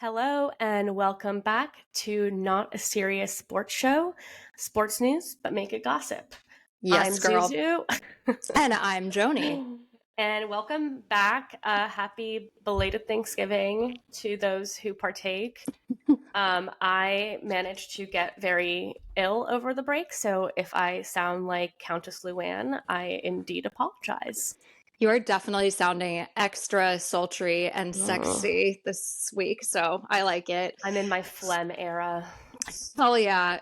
Hello and welcome back to Not a Serious Sports Show, sports news, but make it gossip. Yes, I'm girl. Zuzu. And I'm Joni. And welcome back. Happy belated Thanksgiving to those who partake. I managed to get very ill over the break, so if I sound like Countess Luann, I indeed apologize. You are definitely sounding extra sultry and sexy this week, so I like it. I'm in my phlegm era. Oh, yeah.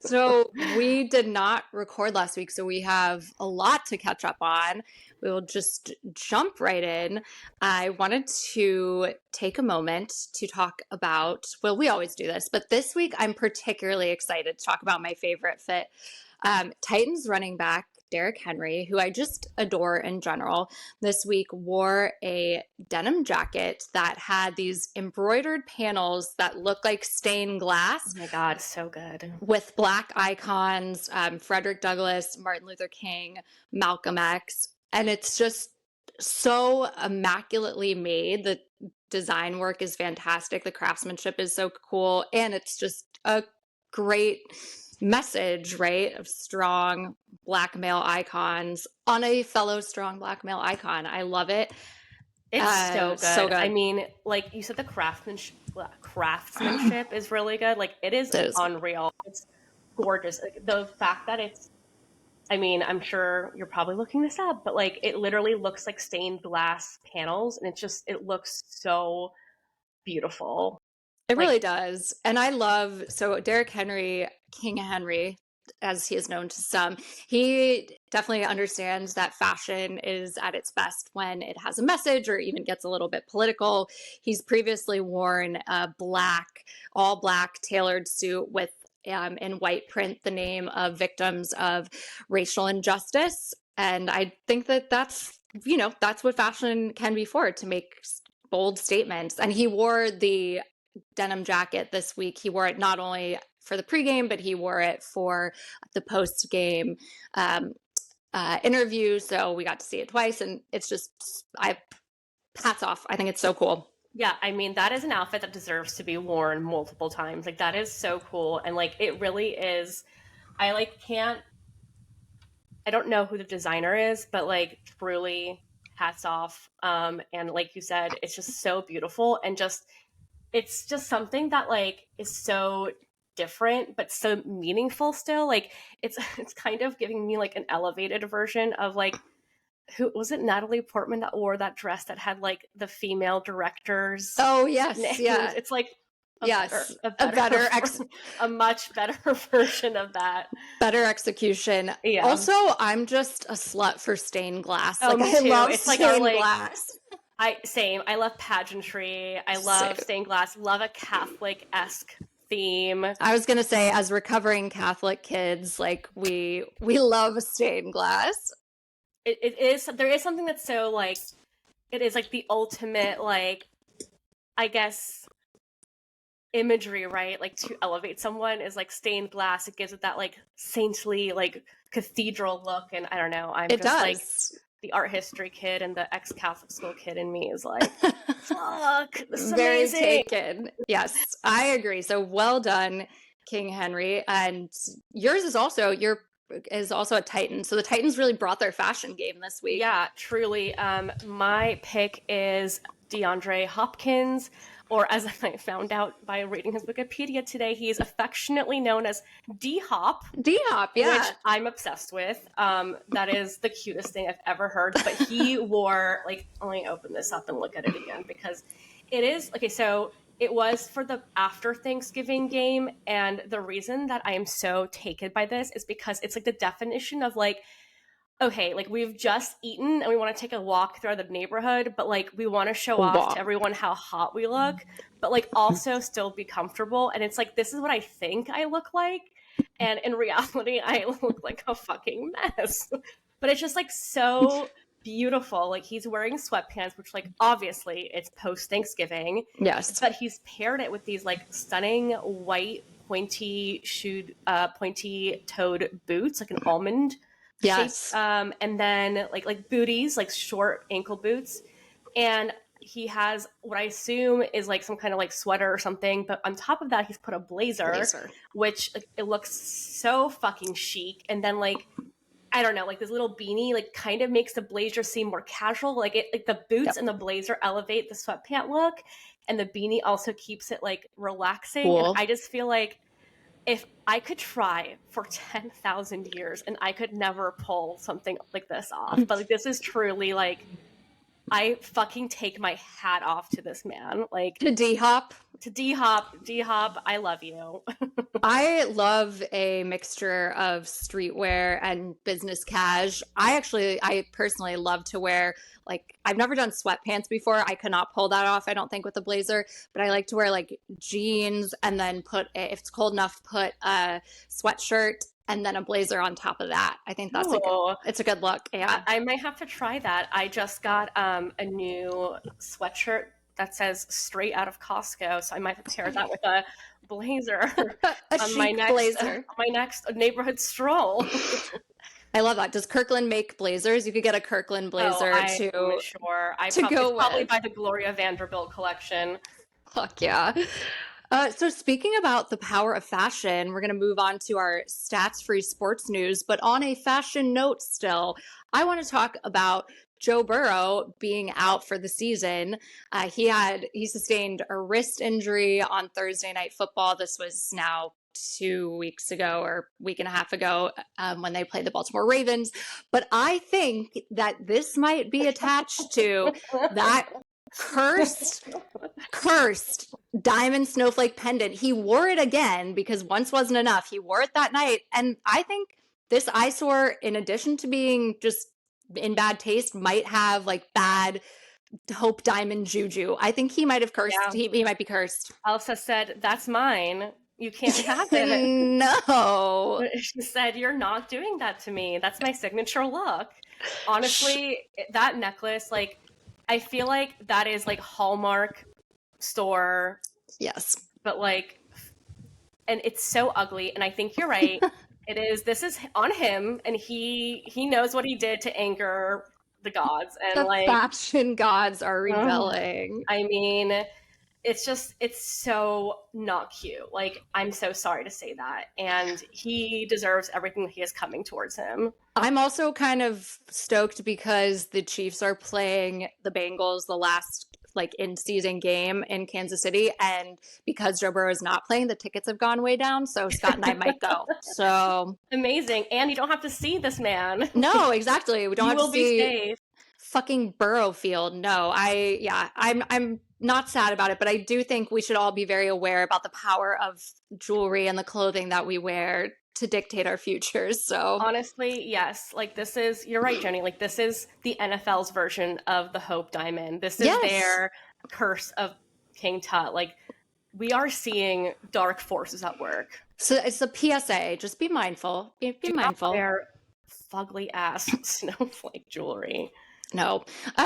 So we did not record last week, so we have a lot to catch up on. We will just jump right in. I wanted to take a moment to talk about, well, we always do this, but this week I'm particularly excited to talk about my favorite fit. Titans running back Derrick Henry, who I just adore in general, this week wore a denim jacket that had these embroidered panels that look like stained glass. Oh my God, so good. With black icons, Frederick Douglass, Martin Luther King, Malcolm X. And it's just so immaculately made. The design work is fantastic. The craftsmanship is so cool. And it's just a great message, right, of strong black male icons on a fellow strong black male icon. I love it. It's so good. So good. I mean, like you said, the craftsmanship is really good. Like it is unreal. It's gorgeous. Like, the fact that it's, I mean, I'm sure you're probably looking this up, but like it literally looks like stained glass panels, and it looks so beautiful. It really does. And I love, so Derrick Henry, King Henry, as he is known to some, he definitely understands that fashion is at its best when it has a message or even gets a little bit political. He's previously worn a all black tailored suit with in white print the name of victims of racial injustice. And I think that that's what fashion can be for, to make bold statements. And he wore the denim jacket this week. He wore it not only for the pregame, but he wore it for the post-game interview. So we got to see it twice, and it's just, hats off. I think it's so cool. Yeah, I mean, that is an outfit that deserves to be worn multiple times. Like that is so cool, and like it really is. I don't know who the designer is, but like truly hats off. And like you said, it's just so beautiful, and it's just something that like is so different but so meaningful still. Like it's kind of giving me like an elevated version of like, who was it, Natalie Portman, that wore that dress that had like the female directors. Oh yes, names. yeah. It's like a much better version of that. Better execution. Yeah. Also, I'm just a slut for stained glass. Oh, like me I too. love It's stained like glass. I love pageantry. I love stained glass. Love a Catholic-esque theme. I was gonna say, as recovering Catholic kids, like we love stained glass. It is. There is something that's so like, it is like the ultimate, like, I guess, imagery, right? Like to elevate someone is like stained glass. It gives it that like saintly, like cathedral look, and I don't know. I'm like the art history kid, and the ex-Catholic school kid in me is like, fuck, this is very amazing. taken. Yes, I agree. So well done, King Henry. And yours is also a Titan. So the Titans really brought their fashion game this week. Yeah, truly. My pick is DeAndre Hopkins, or as I found out by reading his Wikipedia today, he is affectionately known as D-Hop. D-Hop, yeah. Which I'm obsessed with. That is the cutest thing I've ever heard. But he wore, like, let me open this up and look at it again, because it is, okay, so it was for the after Thanksgiving game, and the reason that I am so taken by this is because it's like the definition of like, okay, like we've just eaten and we want to take a walk through the neighborhood, but like we want to show off to everyone how hot we look, but like also still be comfortable. And it's like, this is what I think I look like, and in reality I look like a fucking mess. But it's just like so beautiful. Like he's wearing sweatpants, which like obviously it's post Thanksgiving. Yes. But he's paired it with these like stunning white pointy toed boots, like an almond shape. And then like booties, like short ankle boots. And he has what I assume is like some kind of like sweater or something, but on top of that, he's put a blazer. Which like, it looks so fucking chic. And then like, I don't know, like this little beanie like kind of makes the blazer seem more casual. Like it, like the boots and the blazer elevate the sweatpant look, and the beanie also keeps it like relaxing. Cool. And I just feel like if I could try for 10,000 years and I could never pull something like this off, but like this is truly like, I fucking take my hat off to this man. Like to D-Hop. To D-Hop, I love you. I love a mixture of streetwear and business cash. I personally love to wear, like, I've never done sweatpants before. I could not pull that off, I don't think, with a blazer, but I like to wear like jeans and then if it's cold enough, put a sweatshirt and then a blazer on top of that. I think that's it's a good look. Yeah. I might have to try that. I just got a new sweatshirt that says straight out of Costco, so I might pair that with a blazer on my next neighborhood stroll. I love that. Does Kirkland make blazers? You could get a Kirkland blazer sure. Probably by the Gloria Vanderbilt collection. Fuck yeah. So speaking about the power of fashion, we're going to move on to our stats-free sports news. But on a fashion note still, I want to talk about Joe Burrow being out for the season. He sustained a wrist injury on Thursday Night Football. This was now 2 weeks ago or week and a half ago when they played the Baltimore Ravens. But I think that this might be attached to that cursed diamond snowflake pendant. He wore it again because once wasn't enough. He wore it that night. And I think this eyesore, in addition to being just in bad taste, might have like bad Hope Diamond juju. I think he might have cursed. Yeah. He might be cursed. Elsa said, "That's mine. You can't have it." No. She said, "You're not doing that to me. That's my signature look." Honestly, that necklace, like, I feel like that is like Hallmark store. Yes. But like, and it's so ugly. And I think you're right. This is on him, and he knows what he did to anger the gods. And the fashion gods are rebelling. I mean, it's so not cute. Like, I'm so sorry to say that. And he deserves everything that he has coming towards him. I'm also kind of stoked because the Chiefs are playing the Bengals the last in-season game in Kansas City, and because Joe Burrow is not playing, the tickets have gone way down, so Scott and I might go. So amazing. And you don't have to see this man. No, exactly. We don't have to see safe. Fucking Burrow Field. No, I'm not sad about it, but I do think we should all be very aware about the power of jewelry and the clothing that we wear to dictate our futures. So honestly, yes, like you're right, Jenny, like this is the NFL's version of the Hope Diamond. This is their curse of King Tut. Like, we are seeing dark forces at work. So it's a PSA, just be mindful. Be mindful. Wear fugly ass snowflake jewelry. No.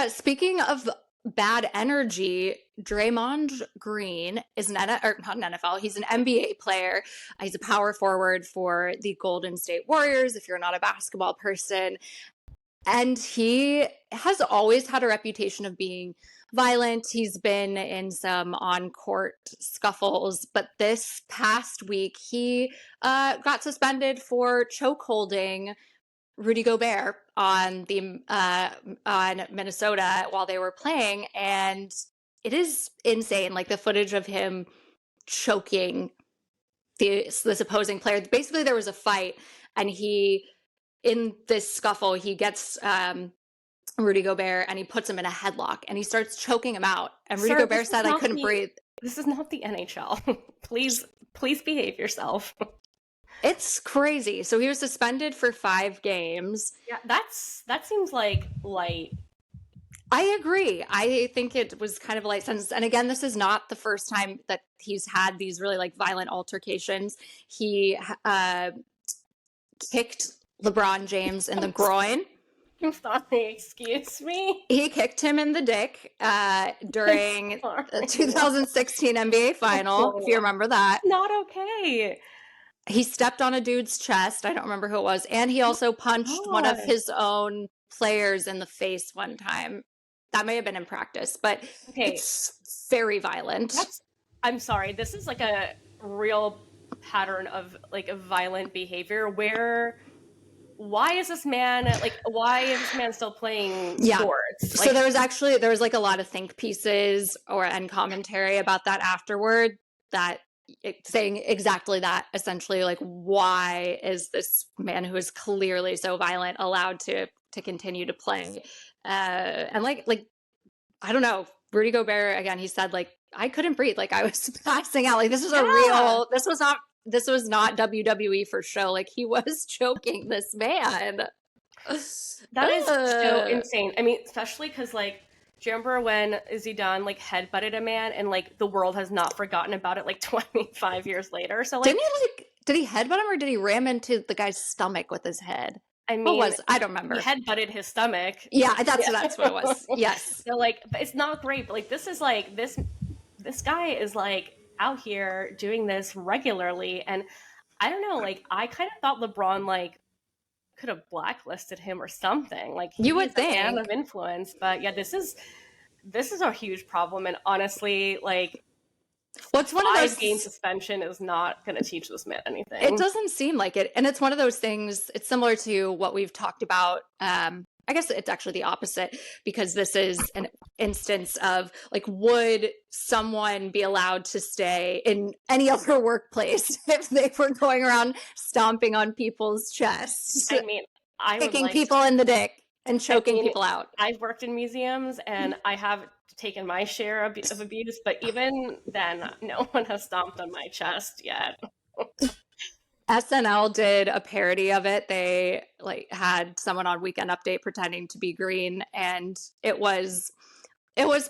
Speaking of bad energy, Draymond Green is not an NFL. He's an NBA player. He's a power forward for the Golden State Warriors, if you're not a basketball person. And he has always had a reputation of being violent. He's been in some on-court scuffles, but this past week he got suspended for chokeholding Rudy Gobert on Minnesota while they were playing, and it is insane. Like, the footage of him choking this opposing player. Basically, there was a fight, and in this scuffle, he gets Rudy Gobert and he puts him in a headlock and he starts choking him out. And Rudy Gobert said, "I couldn't breathe." This is not the NHL. Please behave yourself. It's crazy. So he was suspended for 5 games. Yeah, that seems like light. I agree. I think it was kind of a light sentence. And again, this is not the first time that he's had these really violent altercations. He kicked LeBron James in the groin. Excuse me? He kicked him in the dick during the 2016 NBA final, if you remember that. Not okay. He stepped on a dude's chest. I don't remember who it was. And he also punched one of his own players in the face one time. That may have been in practice, but Okay, it's very violent. I'm sorry. This is like a real pattern of like a violent behavior where why is this man still playing sports? So there was like a lot of think pieces and commentary about that afterward, that saying exactly that, essentially, like, why is this man who is clearly so violent allowed to continue to play? And like I don't know, Rudy Gobert, again, he said, like, I couldn't breathe, like I was passing out, like this was not WWE for show, like he was choking this man. That is so insane. I mean, especially because, like, do you remember when Zidane, like, headbutted a man and, like, the world has not forgotten about it, like, 25 years later? So, like... Did he headbutt him, or did he ram into the guy's stomach with his head? I mean... I don't remember. He headbutted his stomach. Yeah, that's what it was. Yes. So, like, but it's not great, but, like, this is, like, this guy is, like, out here doing this regularly, and I don't know, like, I kind of thought LeBron, like, could have blacklisted him or something. Like, you would think, a man of influence, but yeah, this is a huge problem. And honestly, like, what's one of those 5-game suspension is not going to teach this man anything. It doesn't seem like it, and it's one of those things. It's similar to what we've talked about. I guess it's actually the opposite, because this is an instance of, like, would someone be allowed to stay in any other workplace if they were going around stomping on people's chests? I mean, kicking people in the dick and choking people out. I've worked in museums and I have taken my share of abuse, but even then, no one has stomped on my chest yet. SNL did a parody of it. They, like, had someone on Weekend Update pretending to be Green, and it was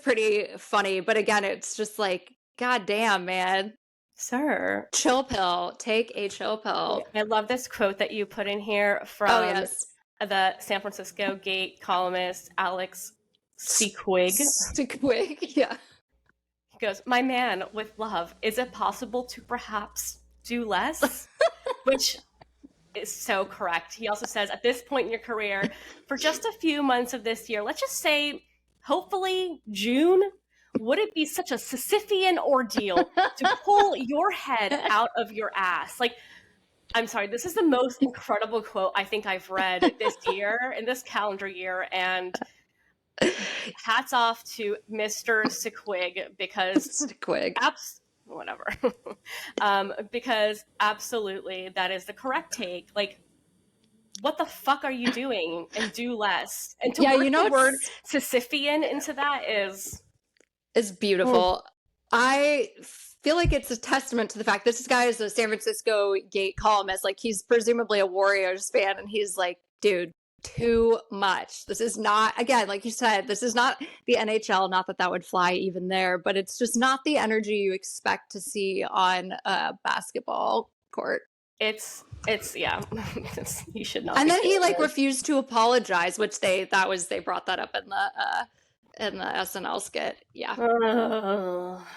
pretty funny. But again, it's just like, God damn, man. Sir. Chill pill. Take a chill pill. I love this quote that you put in here from the San Francisco Gate columnist Alex Sequig. Yeah. He goes, "My man, with love, is it possible to perhaps do less?" Which is so correct. He also says, at this point in your career, for just a few months of this year, let's just say, hopefully June, would it be such a Sisyphean ordeal to pull your head out of your ass? Like, I'm sorry, this is the most incredible quote I think I've read this year, in this calendar year, and hats off to Mr. Sequig, because... whatever. Because absolutely that is the correct take. Like, what the fuck are you doing? And do less. And to work the word Sisyphean into that is beautiful. I feel like it's a testament to the fact this guy is a San Francisco Gate columnist. Like, he's presumably a Warriors fan, and he's like, dude, too much. This is not, again, like you said, this is not the NHL, not that would fly even there, but it's just not the energy you expect to see on a basketball court. It's yeah. You should not. And then he, like, refused to apologize, which they brought that up in the SNL skit. Yeah.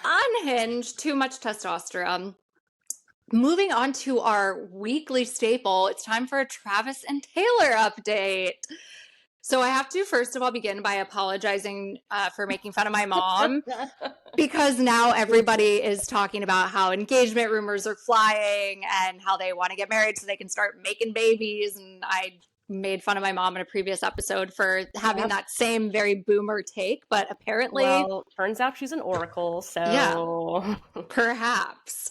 Unhinged, too much testosterone. Moving on to our weekly staple, it's time for a Travis and Taylor update. So I have to, first of all, begin by apologizing for making fun of my mom, because now everybody is talking about how engagement rumors are flying and how they want to get married so they can start making babies. And I made fun of my mom in a previous episode for having that same very boomer take, but apparently... Well, turns out she's an oracle, so... Yeah, perhaps.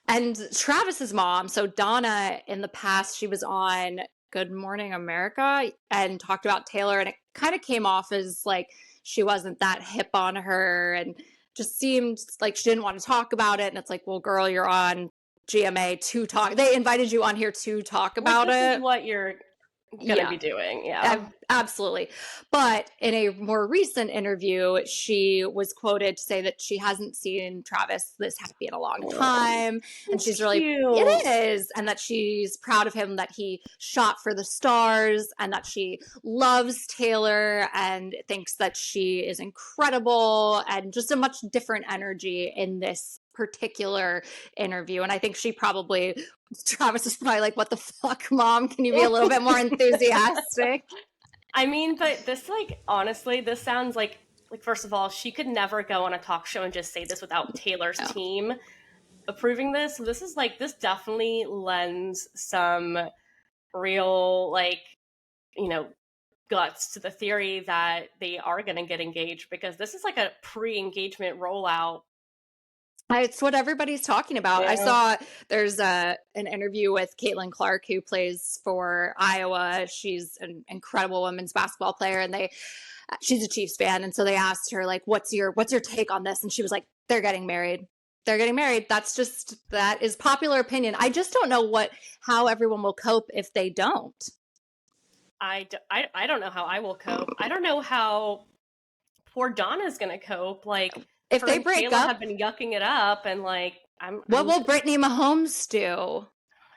And Travis's mom, so Donna, in the past, she was on Good Morning America and talked about Taylor, and it kind of came off as like she wasn't that hip on her and just seemed like she didn't want to talk about it. And it's like, well, girl, you're on GMA to talk. They invited you on here to talk about it. This is what you're gonna be doing. Yeah, absolutely. But in a more recent interview, she was quoted to say that she hasn't seen Travis this happy in a long time, and she's really cute. It is, and that she's proud of him, that he shot for the stars, and that she loves Taylor and thinks that she is incredible, and just a much different energy in this particular interview. And I think Travis is probably like, what the fuck, mom? Can you be a little bit more enthusiastic? I mean, but this, like, honestly, this sounds like like, first of all, she could never go on a talk show and just say this without Taylor's No. team approving this. So this is like, this definitely lends some real, like, you know, guts to the theory that they are going to get engaged, because this is like a pre-engagement rollout. It's what everybody's talking about. Yeah. I saw there's an interview with Caitlin Clark, who plays for Iowa. She's an incredible women's basketball player, and she's a Chiefs fan. And so they asked her, like, what's your take on this? And she was like, they're getting married. They're getting married. That is popular opinion. I just don't know how everyone will cope if they don't. I don't know how I will cope. I don't know how poor Donna's going to cope. Like, if they break Taylor up, have been yucking it up, and like, what will Brittany Mahomes do?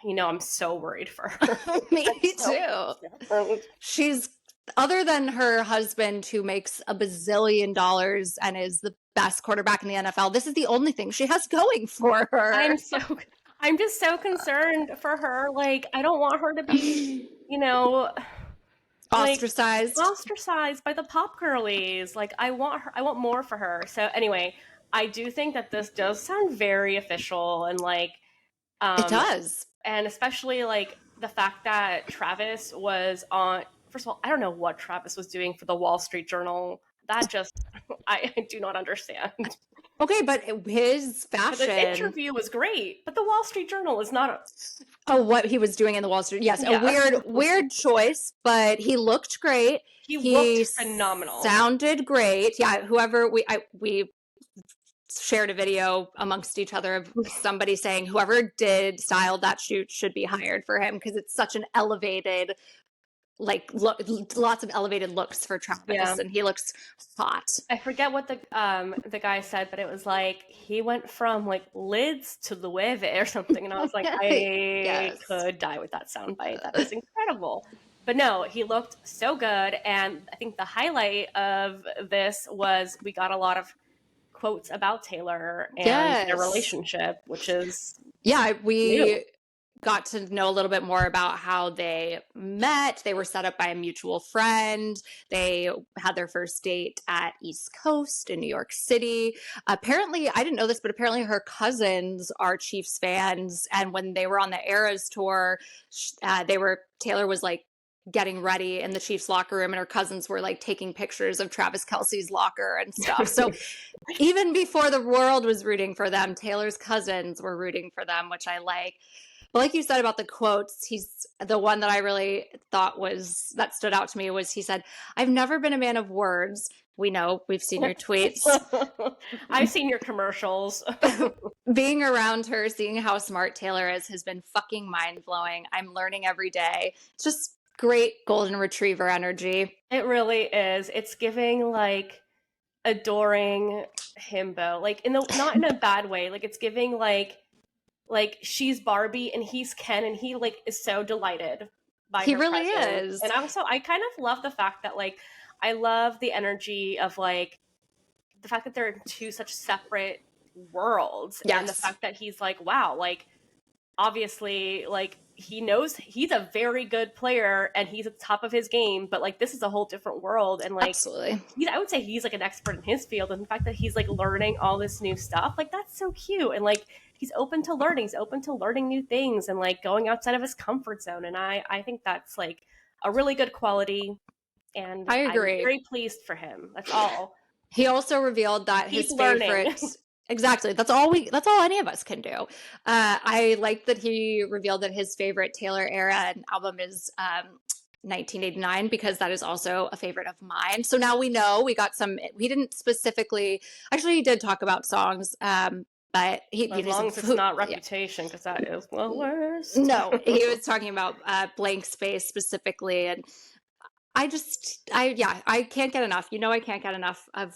You know, I'm so worried for her. Me too. She's, other than her husband, who makes $1 bazillion and is the best quarterback in the NFL, this is the only thing she has going for her. I'm just so concerned for her. Like, I don't want her to be, you know, ostracized by the pop girlies. Like, I want more for her. So anyway, I do think that this does sound very official, and like, it does. And especially like the fact that Travis was on, first of all, I don't know what Travis was doing for the Wall Street Journal. That just, I do not understand. Okay, but his fashion... The interview was great, but the Wall Street Journal is not what he was doing in the Wall Street. Yes, yeah. A weird choice, but he looked great. He looked phenomenal. Sounded great. Yeah, whoever... We shared a video amongst each other of somebody saying whoever styled that shoot should be hired for him, because it's such an elevated... lots of elevated looks for Travis, and he looks hot. I forget what the guy said, but it was like he went from like lids to Loewe or something, and I was like, I could die with that soundbite. That is incredible. But no, he looked so good, and I think the highlight of this was we got a lot of quotes about Taylor and their relationship, which is we new. Got to know a little bit more about how they met. They were set up by a mutual friend. They had their first date at East Coast in New York City. Apparently, I didn't know this, but apparently her cousins are Chiefs fans. And when they were on the Eras tour, Taylor was like getting ready in the Chiefs locker room, and her cousins were like taking pictures of Travis Kelce's locker and stuff. So even before the world was rooting for them, Taylor's cousins were rooting for them, which I like. But like you said about the quotes, he's the one that I really thought that stood out to me was he said, "I've never been a man of words." We know, we've seen your tweets. I've seen your commercials. Being around her, seeing how smart Taylor is, has been fucking mind-blowing. I'm learning every day. It's just great golden retriever energy. It really is. It's giving like adoring himbo, like not in a bad way. Like, it's giving like she's Barbie and he's Ken, and he like is so delighted by her really presence. is. And also, I kind of love the fact that like, I love the energy of like the fact that they're in two such separate worlds. Yes. And the fact that he's like, wow, like obviously like he knows he's a very good player and he's at the top of his game, but like this is a whole different world. And like, absolutely, I would say he's like an expert in his field, and the fact that he's like learning all this new stuff, like that's so cute. And like, he's open to learning. He's open to learning new things and like going outside of his comfort zone. And I think that's like a really good quality. And I agree. I'm very pleased for him. That's all. He also revealed that his favorite. Exactly. That's all any of us can do. I like that he revealed that his favorite Taylor era album is 1989, because that is also a favorite of mine. So now we know. We didn't specifically, actually he did talk about songs, but as long as it's not Reputation, because that is the worst. No, he was talking about Blank Space specifically, and I can't get enough. I can't get enough of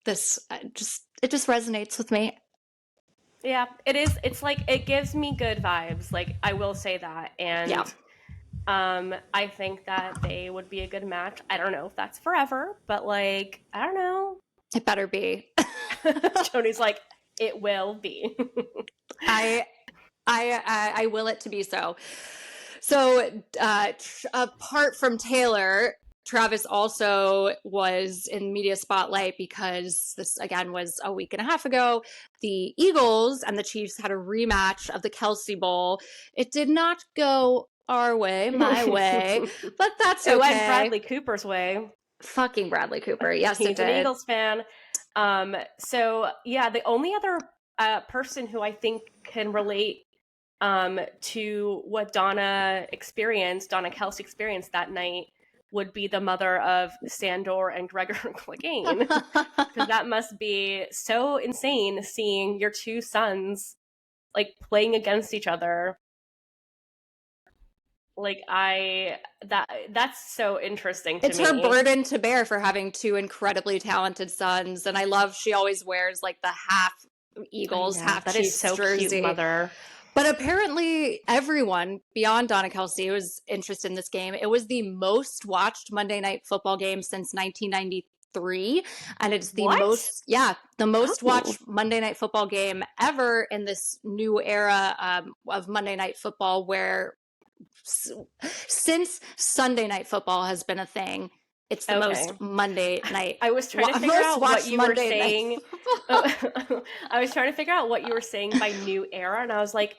this. It just resonates with me. Yeah, it is. It's like, it gives me good vibes. Like, I will say that. And I think that they would be a good match. I don't know if that's forever, but like, I don't know. It better be. Joni's like, it will be. I will it to be so. So apart from Taylor, Travis also was in media spotlight because this, again, was a week and a half ago. The Eagles and the Chiefs had a rematch of the KelceBowl. It did not go our way, my way, but that's okay. It went Bradley Cooper's way. Fucking Bradley Cooper. Yes, He's it did. an Eagles fan. So yeah, the only other person who I think can relate to what Donna Kelce experienced that night would be the mother of Sandor and Gregor Clegane. Because that must be so insane seeing your two sons like playing against each other. Like that's so interesting to me. It's her burden to bear for having two incredibly talented sons. And I love she always wears like the half Eagles, half that Chiefs is so jersey. Cute, mother. But apparently everyone beyond Donna Kelce was interested in this game. It was the most watched Monday Night Football game since 1993. And it's the most watched Monday Night Football game ever in this new era of Monday Night Football, where since Sunday Night Football has been a thing, it's the most Monday night. I was trying to figure out what you were saying. I was trying to figure out what you were saying by new era, and I was like,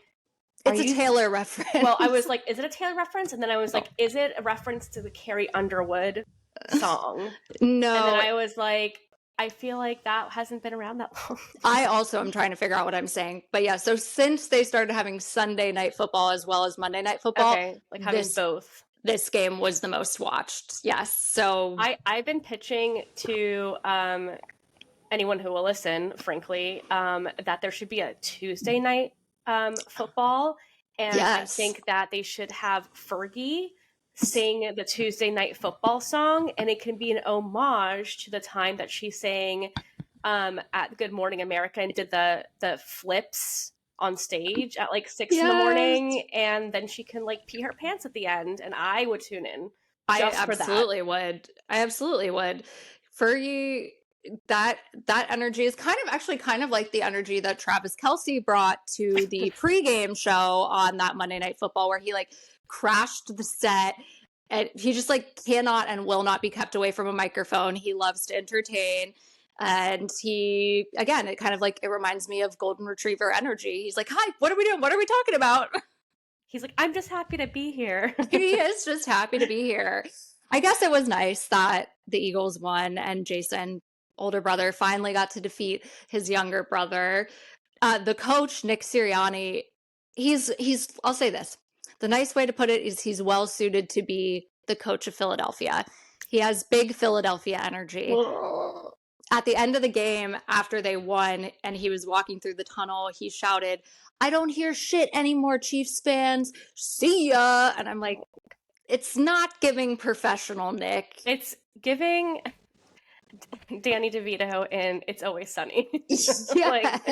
it's a Taylor reference. Well, I was like, is it a Taylor reference? And then I was like, is it a reference to the Carrie Underwood song? No. And then I was like, I feel like that hasn't been around that long. I also am trying to figure out what I'm saying. But yeah, so since they started having Sunday Night Football as well as Monday Night Football, like having both. This game was the most watched. Yes. So I've been pitching to anyone who will listen, frankly, that there should be a Tuesday night football. And I think that they should have Fergie sing the Tuesday Night Football song, and it can be an homage to the time that she sang at Good Morning America and did the flips on stage at like 6 in the morning, and then she can like pee her pants at the end, and I would tune in. I absolutely would. Fergie, that energy is kind of like the energy that Travis Kelce brought to the pregame show on that Monday Night Football, where he like crashed the set, and he just like cannot and will not be kept away from a microphone. He loves to entertain, and he, again, it kind of like, it reminds me of Golden Retriever energy. He's like, hi, what are we doing? What are we talking about? He's like, I'm just happy to be here. He is just happy to be here. I guess it was nice that the Eagles won and Jason, older brother, finally got to defeat his younger brother. The coach, Nick Sirianni, he's I'll say this. The nice way to put it is he's well suited to be the coach of Philadelphia. He has big Philadelphia energy. At the end of the game, after they won and he was walking through the tunnel, he shouted, "I don't hear shit anymore, Chiefs fans. See ya." And I'm like, it's not giving professional, Nick. It's giving Danny DeVito in It's Always Sunny. Like,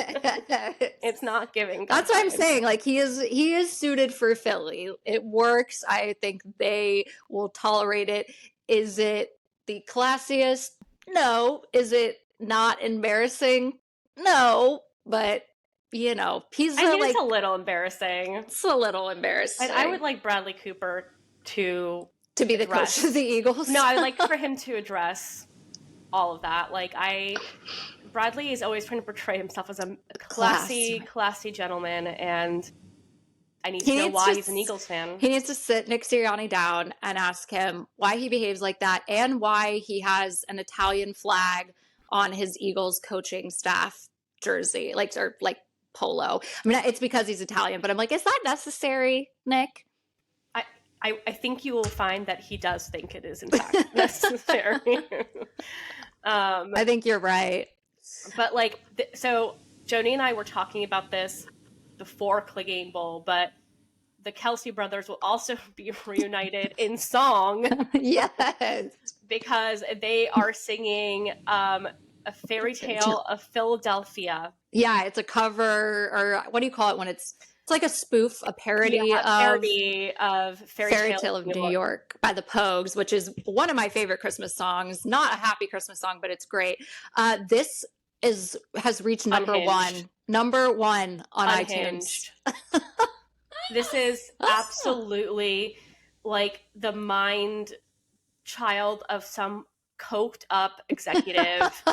it's not giving. That's what I'm saying. Like, he is suited for Philly. It works. I think they will tolerate it. Is it the classiest? No. Is it not embarrassing? No. But you know, he's it's a little embarrassing. It's a little embarrassing. I would like Bradley Cooper to be the coach of the Eagles. No, I'd like for him to address all of that. Like, Bradley is always trying to portray himself as a classy gentleman, and I need to know why he's an Eagles fan. He needs to sit Nick Sirianni down and ask him why he behaves like that, and why he has an Italian flag on his Eagles coaching staff jersey, like polo. I mean, it's because he's Italian, but I'm like, is that necessary, Nick? I think you will find that he does think it is in fact necessary. I think you're right. But like, so Joni and I were talking about this before Clegane Bowl, but the Kelce brothers will also be reunited in song. Yes. Because they are singing a fairy tale of Philadelphia. Yeah, it's a cover, or what do you call it when it's like a spoof, a parody of Fairy Tale of New York by the Pogues, which is one of my favorite Christmas songs. Not a happy Christmas song, but it's great. This has reached number one on Unhinged. iTunes. This is absolutely like the mind child of some coked up executive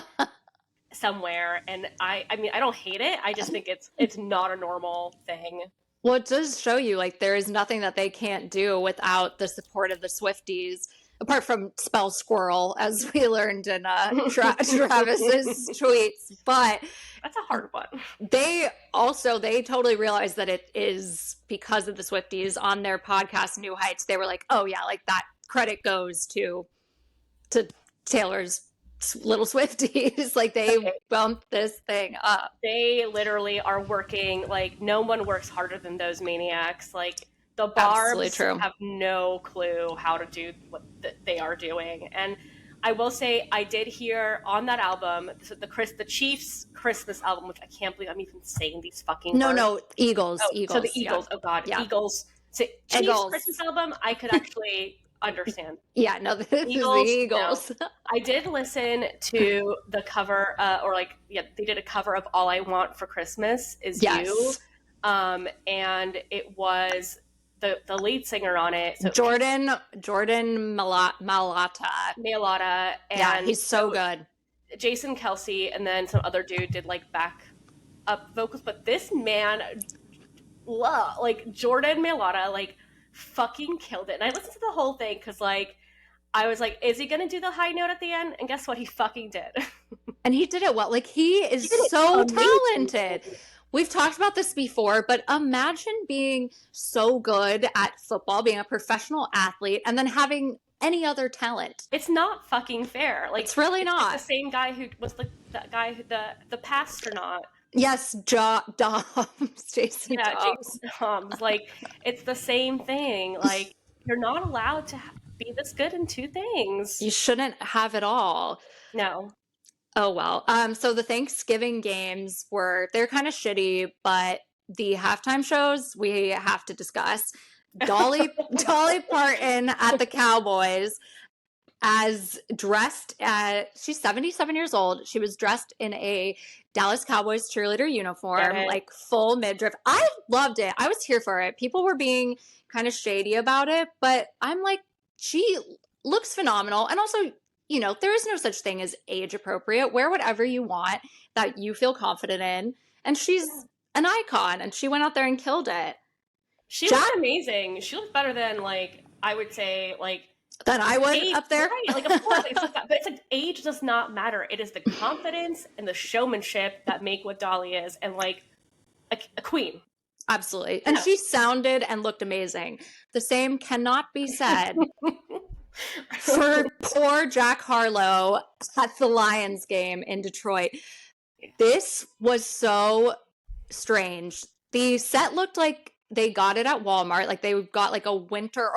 somewhere. And I mean, I don't hate it. I just think it's not a normal thing. Well, it does show you, like, there is nothing that they can't do without the support of the Swifties, apart from spell squirrel, as we learned in Travis's tweets. But that's a hard one. They totally realized that it is because of the Swifties on their podcast, New Heights. They were like, oh yeah, like that credit goes to Taylor's little Swifties. Like they bumped this thing up. They literally are working, like no one works harder than those maniacs. Like the Barbs have no clue how to do what they are doing. And I will say I did hear on that album, the Chiefs Christmas album, which I can't believe I'm even saying these fucking words. No, Eagles. So the Eagles. Yeah. Oh God, yeah. Eagles. So Chiefs Christmas album, I could actually understand. Yeah, no, this is the Eagles. No. I did listen to the cover, they did a cover of All I Want for Christmas Is You. And it was the lead singer on it. So Jordan Mailata. And yeah, he's so good. Jason Kelce and then some other dude did like back up vocals. But this man, like Jordan Mailata, like fucking killed it. And I listened to the whole thing because like I was like, is he gonna do the high note at the end? And guess what? He fucking did. And he did it well. Like he is so talented. We've talked about this before, but imagine being so good at football, being a professional athlete, and then having any other talent. It's not fucking fair. Like it's really not. Like the same guy who was that guy who the pastronaut. Yes, Doms, Jason. Yeah, Jason Doms. Like it's the same thing. Like you're not allowed to be this good in two things. You shouldn't have it all. No. Oh, well. So the Thanksgiving games they're kind of shitty, but the halftime shows we have to discuss. Dolly Parton at the Cowboys she's 77 years old. She was dressed in a Dallas Cowboys cheerleader uniform, like full midriff. I loved it. I was here for it. People were being kind of shady about it, but I'm like, she looks phenomenal. And also, you know, there is no such thing as age appropriate. Wear whatever you want that you feel confident in. And she's an icon, and she went out there and killed it. She looked amazing. She looked better than, like, I would say, like... Than I would up there? Right, like, of course. But it's like, age does not matter. It is the confidence and the showmanship that make what Dolly is. And, like, a queen. Absolutely. And she sounded and looked amazing. The same cannot be said... for poor Jack Harlow at the Lions game in Detroit. This was so strange. The set looked like they got it at Walmart. Like they got like a winter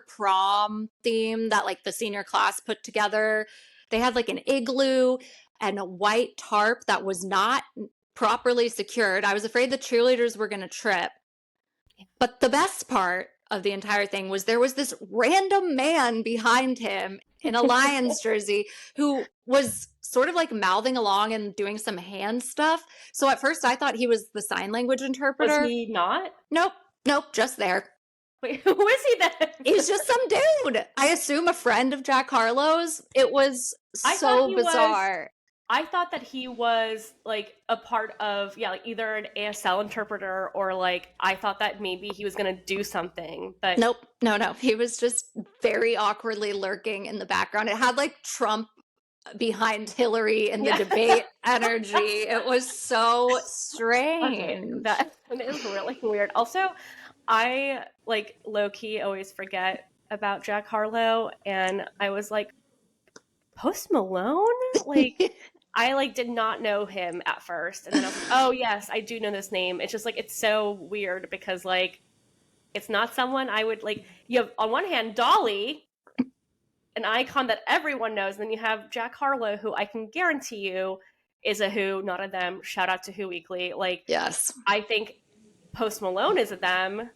prom theme that like the senior class put together. They had like an igloo and a white tarp that was not properly secured. I was afraid the cheerleaders were going to trip. But the best part of the entire thing was there was this random man behind him in a Lions jersey who was sort of like mouthing along and doing some hand stuff. So at first I thought he was the sign language interpreter. Was he not? Nope, just there. Wait, who is he then? He's just some dude. I assume a friend of Jack Harlow's. It was so bizarre. I thought that he was like a part of, like either an ASL interpreter or like, I thought that maybe he was going to do something, but nope. No. He was just very awkwardly lurking in the background. It had like Trump behind Hillary in the debate energy. It was so strange. Okay, that is really weird. Also, I like low-key always forget about Jack Harlow, and I was like, Post Malone? Like... I like did not know him at first, and then I was like, oh yes, I do know this name. It's just like it's so weird because like it's not someone I would like. You have on one hand Dolly, an icon that everyone knows, and then you have Jack Harlow, who I can guarantee you is a who, not a them. Shout out to Who Weekly. Like yes, I think Post Malone is a them.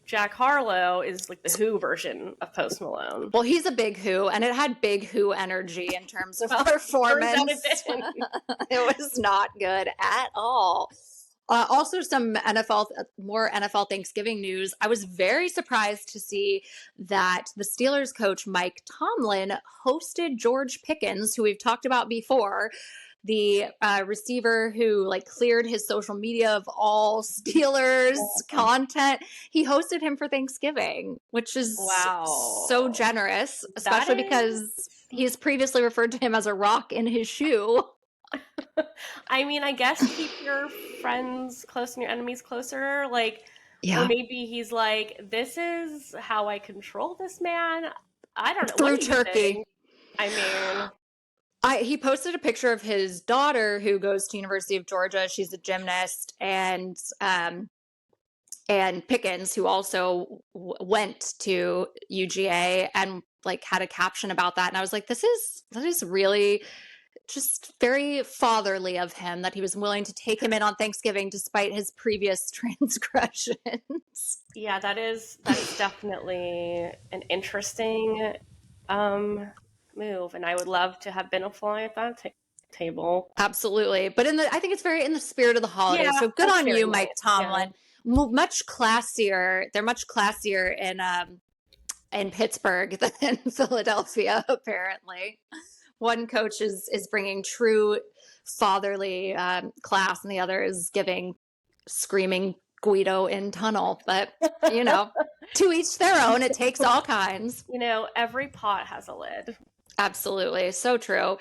Jack Harlow is like the Who version of Post Malone. Well, he's a big Who, and it had big Who energy in terms of performance. It was not good at all. Also, more NFL Thanksgiving news. I was very surprised to see that the Steelers coach Mike Tomlin hosted George Pickens, who we've talked about before, the receiver who like cleared his social media of all Steelers content. He hosted him for Thanksgiving, which is so generous, especially because he's previously referred to him as a rock in his shoe. I mean, I guess keep your friends close and your enemies closer. Like, or maybe he's like, this is how I control this man. I don't know. Through turkey. I mean, he posted a picture of his daughter who goes to University of Georgia. She's a gymnast, and Pickens, who also went to UGA, and like had a caption about that. And I was like, that is really just very fatherly of him that he was willing to take him in on Thanksgiving despite his previous transgressions. Yeah, that is definitely an interesting move, and I would love to have been a fly at that table. Absolutely, but I think it's very in the spirit of the holidays. So good on you, nice. Mike Tomlin. Yeah. Much classier. They're much classier in Pittsburgh than in Philadelphia, apparently. One coach is bringing true fatherly class, and the other is giving screaming Guido in tunnel. But, to each their own. It takes all kinds. Every pot has a lid. Absolutely. So true.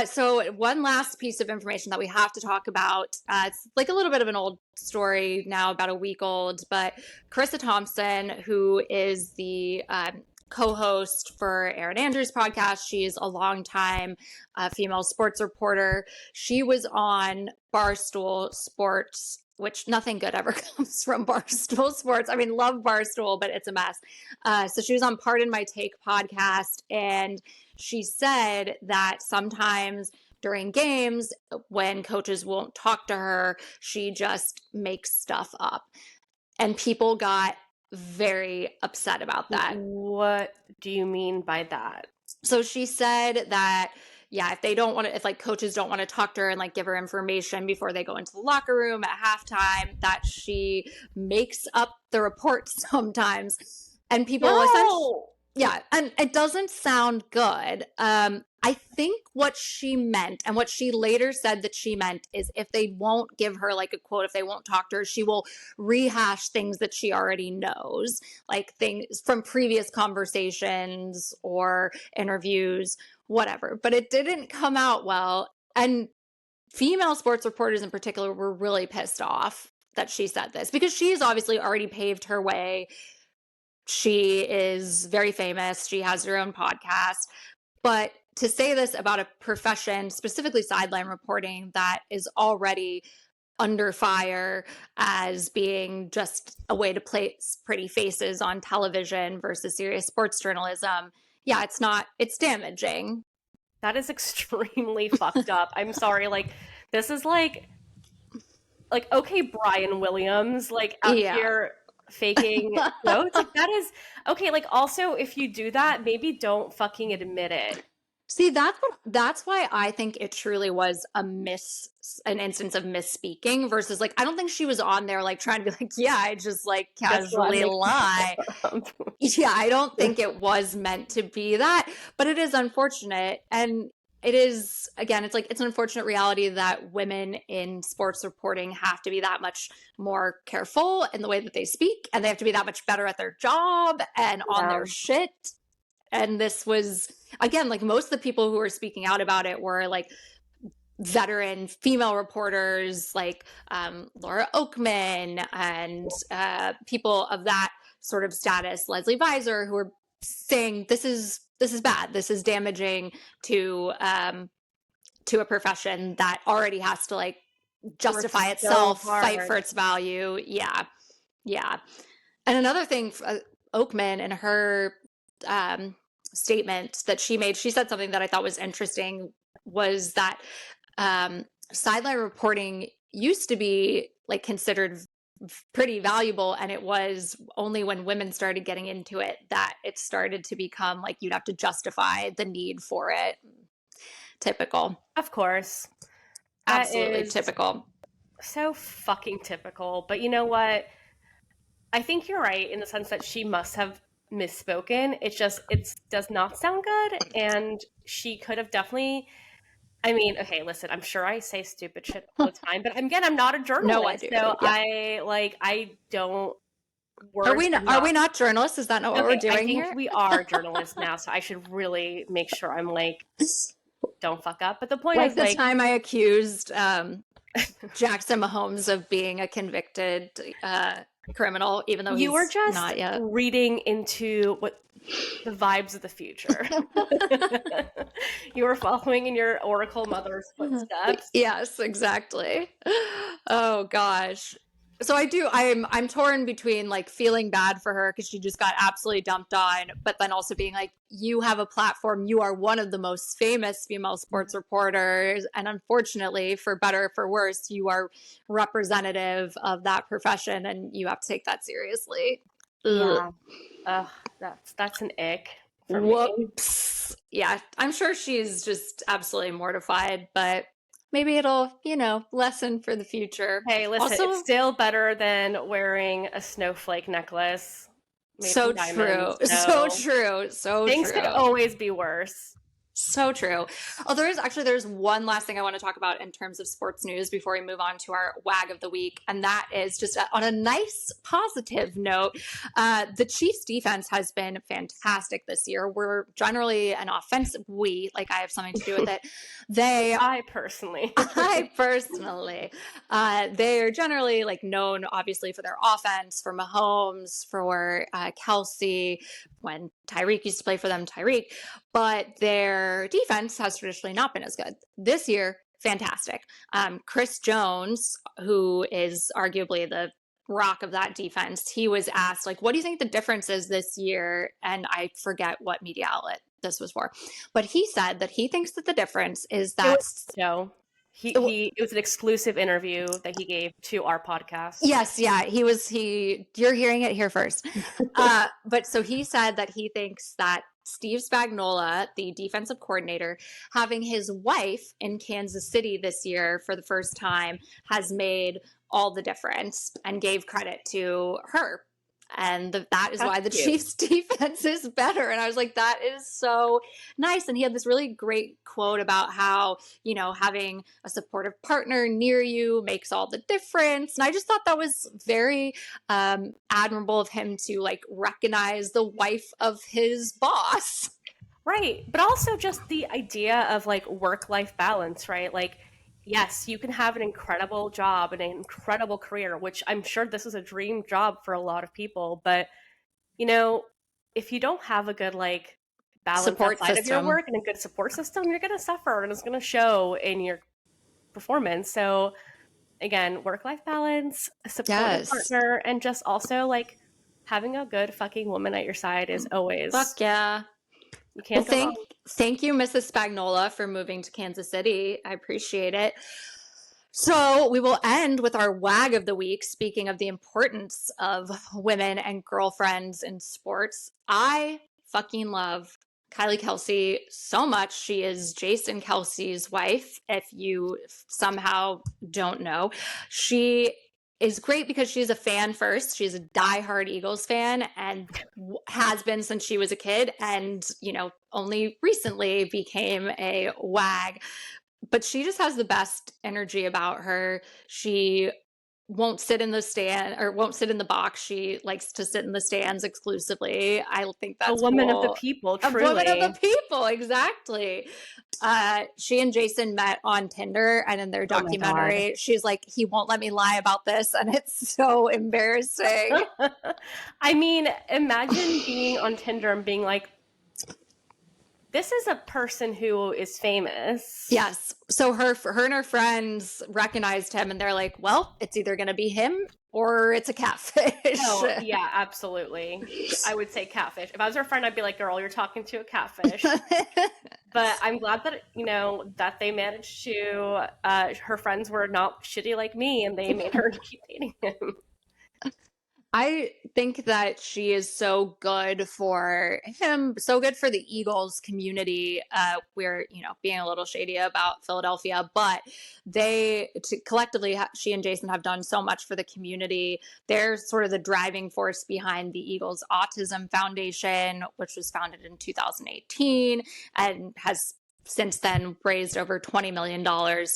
So one last piece of information that we have to talk about, it's like a little bit of an old story now, about a week old, but Carissa Thompson, who is the co-host for Erin Andrews' podcast. She's a longtime female sports reporter. She was on Barstool Sports, which nothing good ever comes from Barstool Sports. I mean, love Barstool, but it's a mess. So she was on Pardon My Take podcast, and she said that sometimes during games, when coaches won't talk to her, she just makes stuff up. And people got very upset about that. What do you mean by that? So she said that, if like coaches don't want to talk to her and like give her information before they go into the locker room at halftime, that she makes up the report sometimes. And people and it doesn't sound good. I think what she meant, and what she later said that she meant, is if they won't give her like a quote, if they won't talk to her, she will rehash things that she already knows, like things from previous conversations or interviews, whatever. But it didn't come out well. And female sports reporters in particular were really pissed off that she said this, because she's obviously already paved her way. She is very famous. She has her own podcast. But to say this about a profession, specifically sideline reporting, that is already under fire as being just a way to place pretty faces on television versus serious sports journalism, it's damaging. That is extremely fucked up. I'm sorry. Like, this is like, okay, Brian Williams, like out here faking notes. Like, that is okay. Like, also, if you do that, maybe don't fucking admit it. See, that's why I think it truly was an instance of misspeaking versus like, I don't think she was on there like trying to be like, I just like casually lie. I don't think it was meant to be that, but it is unfortunate. And it is, again, it's an unfortunate reality that women in sports reporting have to be that much more careful in the way that they speak, and they have to be that much better at their job and on their shit. And this was, again, like most of the people who were speaking out about it were like veteran female reporters, like Laura Oakman and people of that sort of status, Leslie Visor, who were saying this is bad. This is damaging to a profession that already has to like justify itself, fight for its value. Yeah. And another thing, Oakman and her statement that she made, she said something that I thought was interesting, was that sideline reporting used to be like considered pretty valuable, and it was only when women started getting into it that it started to become like you'd have to justify the need for it. Typical. Of course. Absolutely typical. So fucking typical. But you know what? I think you're right in the sense that she must have misspoken. It does not sound good, and she could have definitely. I mean, okay, listen. I'm sure I say stupid shit all the time, but again, I'm not a No, I journalist, do. so Yeah. I don't. Are Words we do not, are not. we not journalists? Is that not what we're Okay, I doing think here? we are journalists now, so I should really make sure I'm like, don't fuck up. But the point Like is, the like, time I accused Jackson Mahomes of being a convicted criminal, even though you were he's just not yet. reading into what the vibes of the future. You were following in your Oracle mother's footsteps. Yes, exactly. Oh gosh. So I'm torn between like feeling bad for her because she just got absolutely dumped on, but then also being like, you have a platform, you are one of the most famous female sports reporters, and unfortunately, for better or for worse, you are representative of that profession and you have to take that seriously. Ugh. Yeah. Ugh, that's an ick for me. Whoops. Yeah, I'm sure she's just absolutely mortified, but maybe it'll, lesson for the future. Hey, listen, it's Also, still better than wearing a snowflake necklace made so from true. diamonds. So So true. So things could true. always be worse. So true. Oh, there's one last thing I want to talk about in terms of sports news before we move on to our wag of the week, and that is just on a nice positive note. The Chiefs' defense has been fantastic this year. We're generally an offensive like I have something to do with it. They I personally. I personally, they are generally like known, obviously, for their offense, for Mahomes, for Kelce, when Tyreek used to play for them, Tyreek, but their defense has traditionally not been as good. This year, fantastic. Chris Jones, who is arguably the rock of that defense, he was asked, like, what do you think the difference is this year? And I forget what media outlet this was for, but he said that he thinks that the difference is It was that Joe. It was an exclusive interview that he gave to our podcast. yes, yeah, you're hearing it here first. But so he said that he thinks that Steve Spagnuolo, the defensive coordinator, having his wife in Kansas City this year for the first time has made all the difference, and gave credit to her. And that is That's why the cute. Chiefs defense is better. And I was like, that is so nice. And he had this really great quote about how, having a supportive partner near you makes all the difference. And I just thought that was very admirable of him to like recognize the wife of his boss. Right. But also just the idea of like work-life balance, right? Like, yes, you can have an incredible job and an incredible career, which I'm sure this is a dream job for a lot of people. But, if you don't have a good like balance Support outside of your system. work and a good support system, you're going to suffer and it's going to show in your performance. So, again, work-life balance, a supportive Yes. partner, and just also like having a good fucking woman at your side is always, Fuck yeah. you can't go wrong. Thank you, Mrs. Spagnola, for moving to Kansas City. I appreciate it. So we will end with our wag of the week. Speaking of the importance of women and girlfriends in sports, I fucking love Kylie Kelce so much. She is Jason Kelce's wife. If you somehow don't know, she is great because she's a fan first. She's a diehard Eagles fan and has been since she was a kid, and only recently became a wag. But she just has the best energy about her. She won't sit in the box. She likes to sit in the stands exclusively. I think A that's woman of the cool. people, A woman of the truly. people, exactly. She and Jason met on Tinder, and in their Oh my God. documentary, she's like, he won't let me lie about this, and it's so embarrassing. I mean, imagine being on Tinder and being like, this is a person who is famous. Yes. So her and her friends recognized him, and they're like, well, it's either going to be him or it's a catfish. Oh, yeah, absolutely. I would say catfish. If I was her friend, I'd be like, girl, you're talking to a catfish. But I'm glad that, that they managed to, her friends were not shitty like me and they made her keep dating him. I think that she is so good for him, so good for the Eagles community. We're, being a little shady about Philadelphia, but collectively, she and Jason have done so much for the community. They're sort of the driving force behind the Eagles Autism Foundation, which was founded in 2018 and has since then raised over $20 million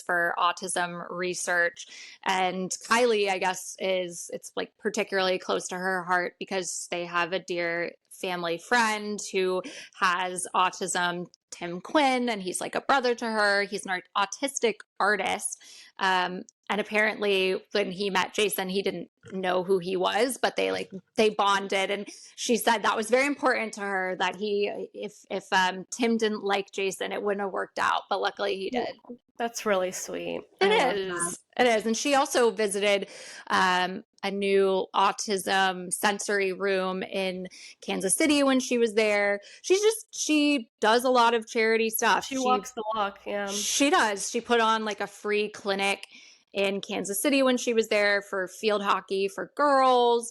for autism research. And Kylie, I guess, it's like particularly close to her heart because they have a dear family friend who has autism, Tim Quinn, and he's like a brother to her. He's an autistic artist. And apparently when he met Jason, he didn't know who he was, but they bonded. And she said that was very important to her, that if Tim didn't like Jason, it wouldn't have worked out. But luckily he did. That's really sweet. It is. It is. And she also visited a new autism sensory room in Kansas City when she was there. She does a lot of charity stuff. She walks the walk. Yeah. She does. She put on like a free clinic in Kansas City when she was there for field hockey for girls.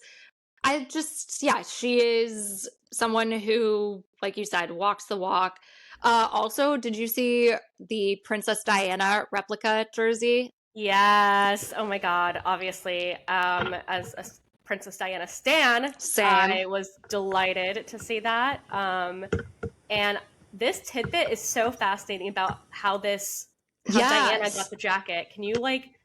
She is someone who, like you said, walks the walk. Also, did you see the Princess Diana replica jersey? Yes. Oh my God. Obviously, as a Princess Diana stan, I was delighted to see that. And this tidbit is so fascinating about how Diana got the jacket. Can you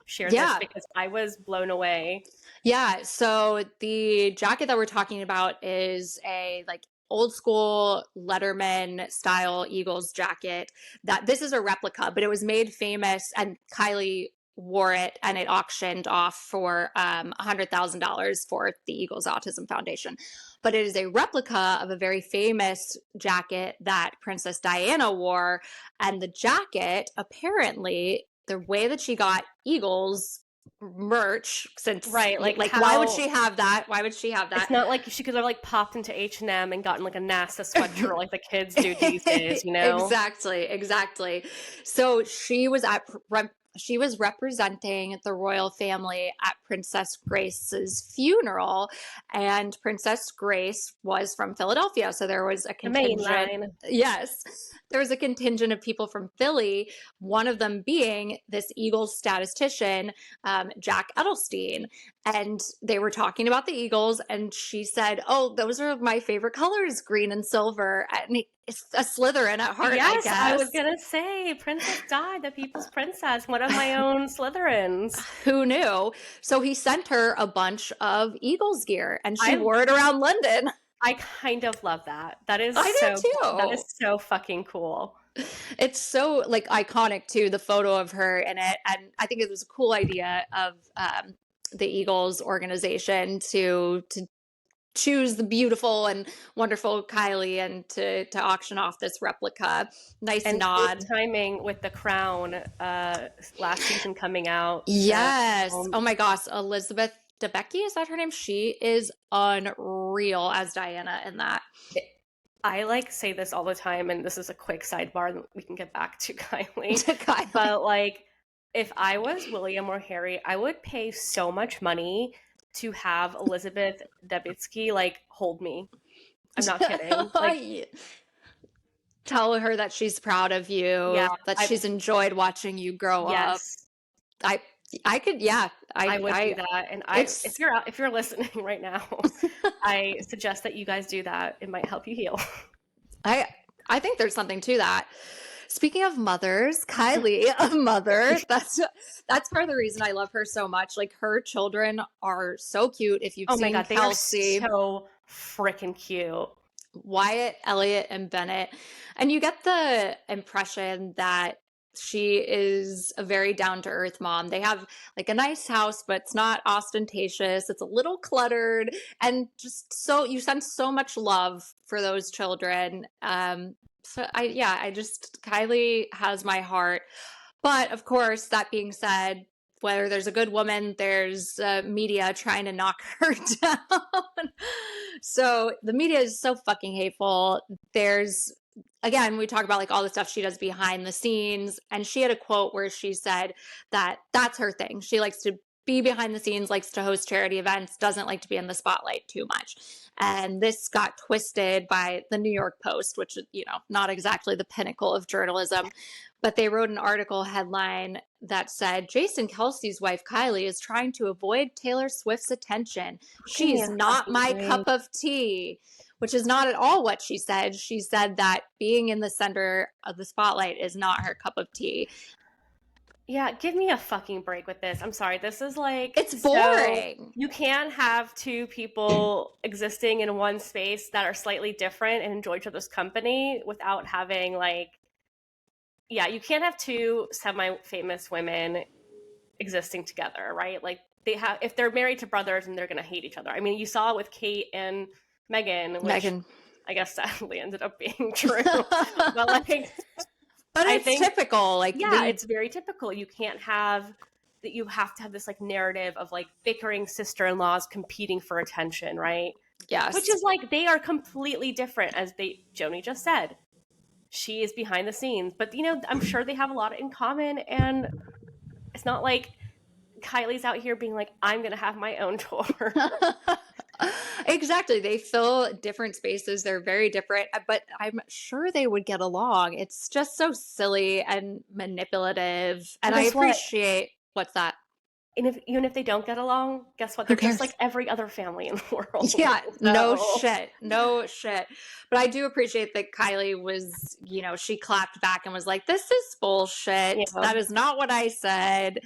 share this? Because I was blown away. Yeah. So the jacket that we're talking about is a old school Letterman style Eagles jacket. That this is a replica, but it was made famous, and Kylie wore it, and it auctioned off for $100,000 for the Eagles Autism Foundation. But it is a replica of a very famous jacket that Princess Diana wore. And the jacket, apparently, the way that she got Eagles merch, since why would she have that? It's not like she could have popped into H&M and gotten a NASA sweatshirt like the kids do these days, Exactly. So she was representing the royal family at Princess Grace's funeral, and Princess Grace was from Philadelphia. So there was a contingent. Yes. There was a contingent of people from Philly, one of them being this Eagles statistician, Jack Edelstein. And they were talking about the Eagles, and she said, "Oh, those are my favorite colors, green and silver." And it's a Slytherin at heart, yes, I guess. I was going to say, Princess Di, the people's princess, one of my own Slytherins. Who knew? So he sent her a bunch of Eagles gear, and she wore it around London. I kind of love that. That is That is so fucking cool. It's so iconic too, the photo of her in it. And I think it was a cool idea of the Eagles organization to choose the beautiful and wonderful Kylie and to auction off this replica. Nice and nod. Timing with The Crown last season coming out. Yes. Oh my gosh, Elizabeth Debicki, is that her name? She is unreal as Diana in that. I say this all the time, and this is a quick sidebar, and we can get back to Kylie. But if I was William or Harry, I would pay so much money to have Elizabeth Debicki hold me. I'm not kidding. Tell her that she's proud of you, that she's enjoyed watching you grow up. I could, I would do that. And if you're listening right now, I suggest that you guys do that. It might help you heal. I think there's something to that. Speaking of mothers, Kylie, a mother, that's part of the reason I love her so much. Her children are so cute. If you've seen Kelce, they are so freaking cute. Wyatt, Elliot, and Bennett. And you get the impression that she is a very down-to-earth mom. They have a nice house, but it's not ostentatious. It's a little cluttered, and just so you sense so much love for those children. Kylie has my heart. But of course, that being said, where there's a good woman, there's media trying to knock her down. So the media is so fucking hateful. Again, we talk about all the stuff she does behind the scenes. And she had a quote where she said that that's her thing. She likes to be behind the scenes, likes to host charity events, doesn't like to be in the spotlight too much. And this got twisted by the New York Post, which is, not exactly the pinnacle of journalism. But they wrote an article headline that said, Jason Kelce's wife, Kylie, is trying to avoid Taylor Swift's attention. Give me She's a not fucking my break. cup of tea, which is not at all what she said. She said that being in the center of the spotlight is not her cup of tea. Yeah, give me a fucking break with this. I'm sorry. This is like, It's boring. So you can have two people existing in one space that are slightly different and enjoy each other's company without having you can't have two semi-famous women existing together, right? Like if they're married to brothers and they're going to hate each other. I mean, you saw it with Kate and Meghan, which I guess sadly ended up being true. But it's typical. It's very typical. You can't have that. You have to have this narrative of bickering sister-in-laws competing for attention, right? Yes. Which is they are completely different, as Joni just said. She is behind the scenes, but I'm sure they have a lot in common, and it's not like Kylie's out here being like, I'm gonna have my own tour. Exactly. They fill different spaces. They're very different, but I'm sure they would get along. It's just so silly and manipulative. And I appreciate what's that? And even if they don't get along, guess what? They're just like every other family in the world. Yeah, no shit. But I do appreciate that Kylie was, she clapped back and was like, this is bullshit. Yeah. That is not what I said.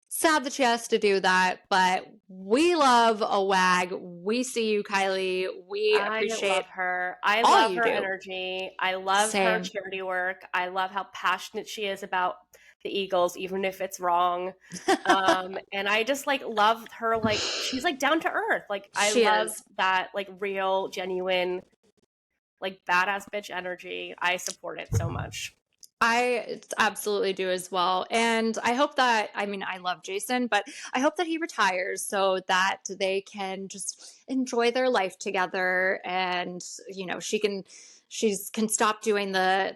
Sad that she has to do that, but we love a wag. We see you, Kylie. I love her. I love her energy. I love her charity work. I love how passionate she is about the Eagles, even if it's wrong. And I just love her. She's down to earth. I love that real, genuine, badass bitch energy. I support it so much. I absolutely do as well. And I hope that, I love Jason, but I hope that he retires so that they can just enjoy their life together. And, she can stop doing the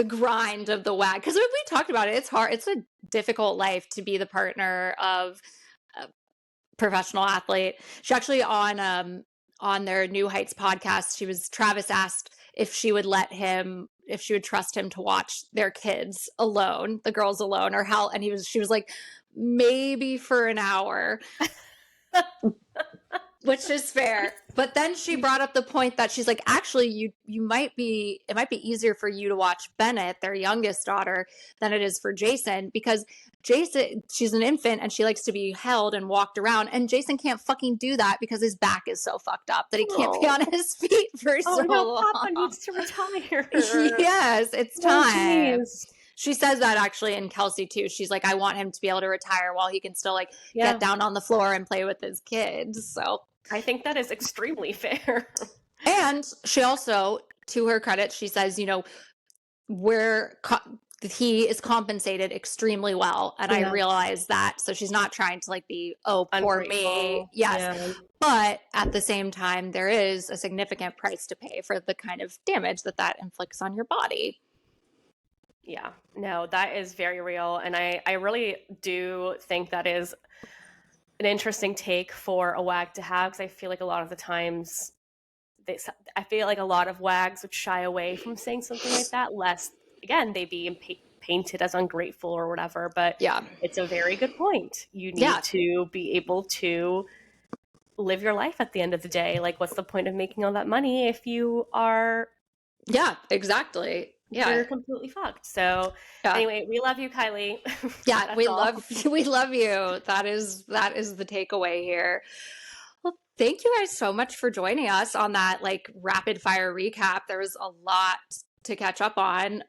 grind of the wag. Because we talked about it. It's hard. It's a difficult life to be the partner of a professional athlete. She actually on their New Heights podcast, Travis asked if she would trust him to watch their kids alone, the girls alone, or how, and she was like, maybe for an hour, which is fair. But then she brought up the point that she's like, actually, it might be easier for you to watch Bennett, their youngest daughter, than it is for Jason, because Jason, she's an infant and she likes to be held and walked around, and Jason can't fucking do that because his back is so fucked up that he can't be on his feet for so long. Papa needs to retire. Yes, it's time. Geez. She says that actually in Kelce too. She's like, I want him to be able to retire while he can still get down on the floor and play with his kids. So I think that is extremely fair. And she also, to her credit, she says, he is compensated extremely well. And I realize that. So she's not trying to be, oh, poor me. Yes. Yeah. But at the same time, there is a significant price to pay for the kind of damage that inflicts on your body. Yeah, no, that is very real. And I really do think that is an interesting take for a wag to have, because I feel like a lot of the times I feel like a lot of wags would shy away from saying something like that, lest, again, they be painted as ungrateful or whatever. But it's a very good point. You need to be able to live your life at the end of the day. What's the point of making all that money if you are... Yeah, exactly. Yeah, you're completely fucked. So anyway, we love you, Kylie. Yeah, we love you. That is the takeaway here. Well, thank you guys so much for joining us on that rapid fire recap. There was a lot to catch up on.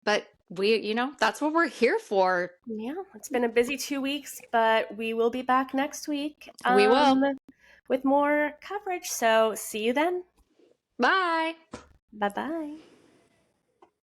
But we, that's what we're here for. Yeah, it's been a busy 2 weeks, but we will be back next week. We will. With more coverage. So see you then. Bye. Bye-bye.